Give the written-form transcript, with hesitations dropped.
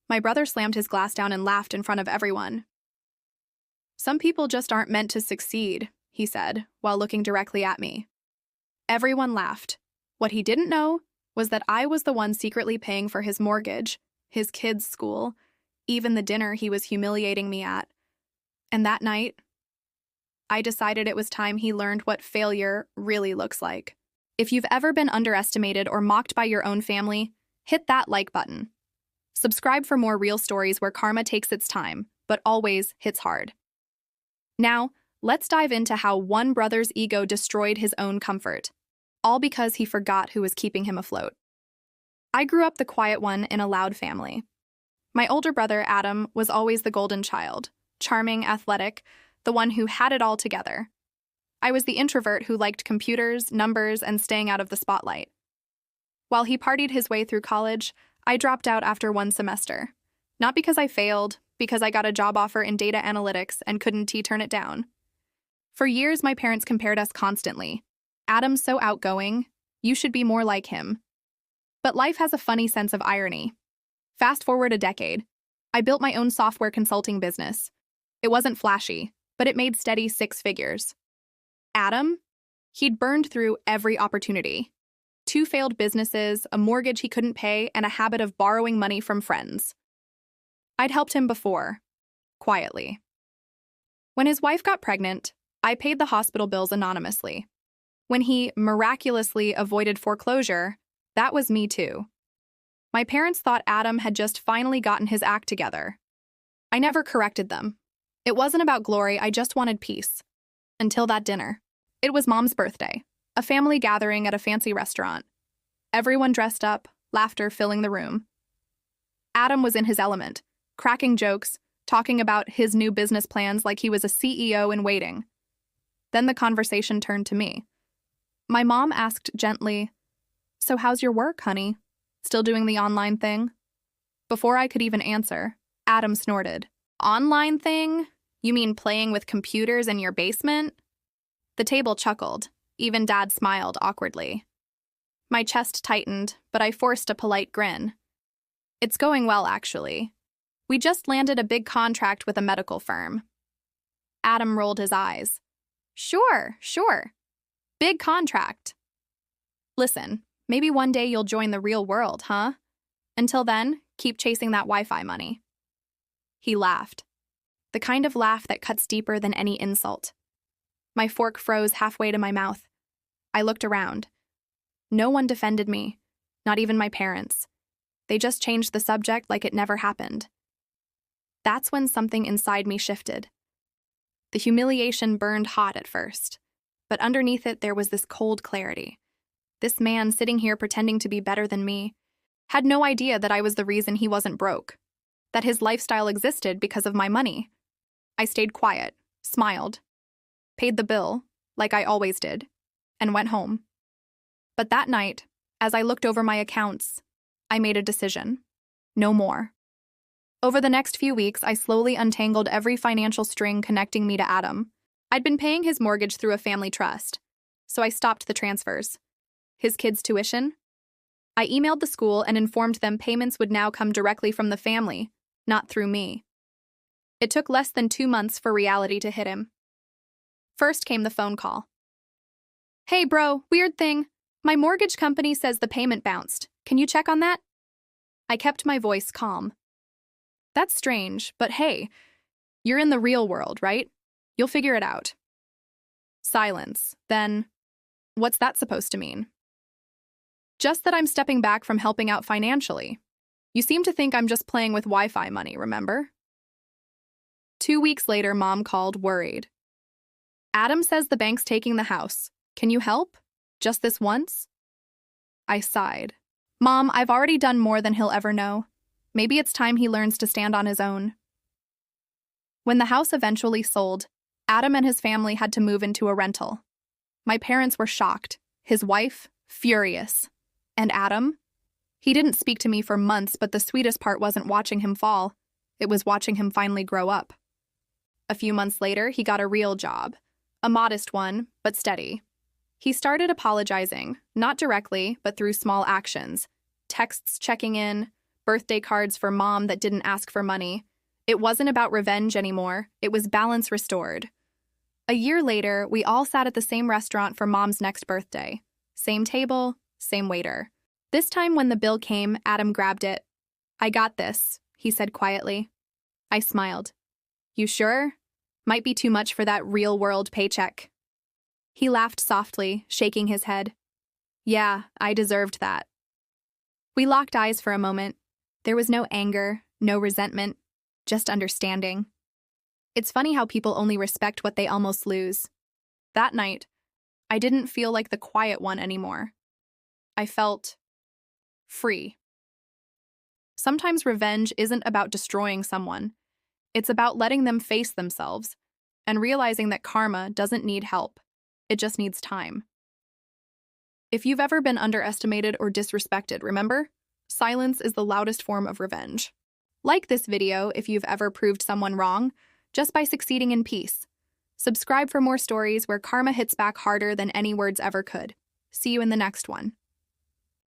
My brother slammed his glass down and laughed in front of everyone. "Some people just aren't meant to succeed," he said, while looking directly at me. Everyone laughed. What he didn't know was that I was the one secretly paying for his mortgage, his kids' school, even the dinner he was humiliating me at. And that night, I decided it was time he learned what failure really looks like. If you've ever been underestimated or mocked by your own family, hit that like button. Subscribe for more real stories where karma takes its time, but always hits hard. Now, let's dive into how one brother's ego destroyed his own comfort, all because he forgot who was keeping him afloat. I grew up the quiet one in a loud family. My older brother, Adam, was always the golden child, charming, athletic, the one who had it all together. I was the introvert who liked computers, numbers, and staying out of the spotlight. While he partied his way through college, I dropped out after one semester. Not because I failed, because I got a job offer in data analytics and couldn't turn it down. For years, my parents compared us constantly. "Adam's so outgoing. You should be more like him." But life has a funny sense of irony. Fast forward a decade. I built my own software consulting business. It wasn't flashy, but it made steady 6 figures. Adam? He'd burned through every opportunity. 2 failed businesses, a mortgage he couldn't pay, and a habit of borrowing money from friends. I'd helped him before, quietly. When his wife got pregnant, I paid the hospital bills anonymously. When he miraculously avoided foreclosure, that was me too. My parents thought Adam had just finally gotten his act together. I never corrected them. It wasn't about glory, I just wanted peace. Until that dinner. It was Mom's birthday, a family gathering at a fancy restaurant. Everyone dressed up, laughter filling the room. Adam was in his element, cracking jokes, talking about his new business plans like he was a CEO in waiting. Then the conversation turned to me. My mom asked gently, "So how's your work, honey? Still doing the online thing?" Before I could even answer, Adam snorted. "Online thing? You mean playing with computers in your basement?" The table chuckled. Even Dad smiled awkwardly. My chest tightened, but I forced a polite grin. "It's going well, actually. We just landed a big contract with a medical firm." Adam rolled his eyes. Sure. Big contract. Listen, maybe one day you'll join the real world, huh? Until then, keep chasing that Wi-Fi money." He laughed. The kind of laugh that cuts deeper than any insult. My fork froze halfway to my mouth. I looked around. No one defended me, not even my parents. They just changed the subject like it never happened. That's when something inside me shifted. The humiliation burned hot at first, but underneath it there was this cold clarity. This man sitting here pretending to be better than me had no idea that I was the reason he wasn't broke, that his lifestyle existed because of my money. I stayed quiet, smiled, paid the bill, like I always did, and went home. But that night, as I looked over my accounts, I made a decision. No more. Over the next few weeks, I slowly untangled every financial string connecting me to Adam. I'd been paying his mortgage through a family trust, so I stopped the transfers. His kids' tuition? I emailed the school and informed them payments would now come directly from the family, not through me. It took less than 2 months for reality to hit him. First came the phone call. "Hey bro, weird thing. My mortgage company says the payment bounced. Can you check on that?" I kept my voice calm. "That's strange, but hey, you're in the real world, right? You'll figure it out." Silence. Then, what's that supposed to mean? "Just that I'm stepping back from helping out financially. You seem to think I'm just playing with Wi-Fi money, remember?" 2 weeks later, Mom called, worried. "Adam says the bank's taking the house. Can you help? Just this once?" I sighed. "Mom, I've already done more than he'll ever know. Maybe it's time he learns to stand on his own." When the house eventually sold, Adam and his family had to move into a rental. My parents were shocked, his wife furious. And Adam? He didn't speak to me for months, but the sweetest part wasn't watching him fall. It was watching him finally grow up. A few months later, he got a real job. A modest one, but steady. He started apologizing, not directly, but through small actions. Texts checking in, birthday cards for mom that didn't ask for money. It wasn't about revenge anymore. It was balance restored. A year later, we all sat at the same restaurant for mom's next birthday. Same table, same waiter. This time when the bill came, Adam grabbed it. "I got this," he said quietly. I smiled. "You sure? Might be too much for that real-world paycheck." He laughed softly, shaking his head. "Yeah, I deserved that." We locked eyes for a moment. There was no anger, no resentment, just understanding. It's funny how people only respect what they almost lose. That night, I didn't feel like the quiet one anymore. I felt free. Sometimes revenge isn't about destroying someone. It's about letting them face themselves and realizing that karma doesn't need help. It just needs time. If you've ever been underestimated or disrespected, remember, silence is the loudest form of revenge. Like this video if you've ever proved someone wrong, just by succeeding in peace. Subscribe for more stories where karma hits back harder than any words ever could. See you in the next one.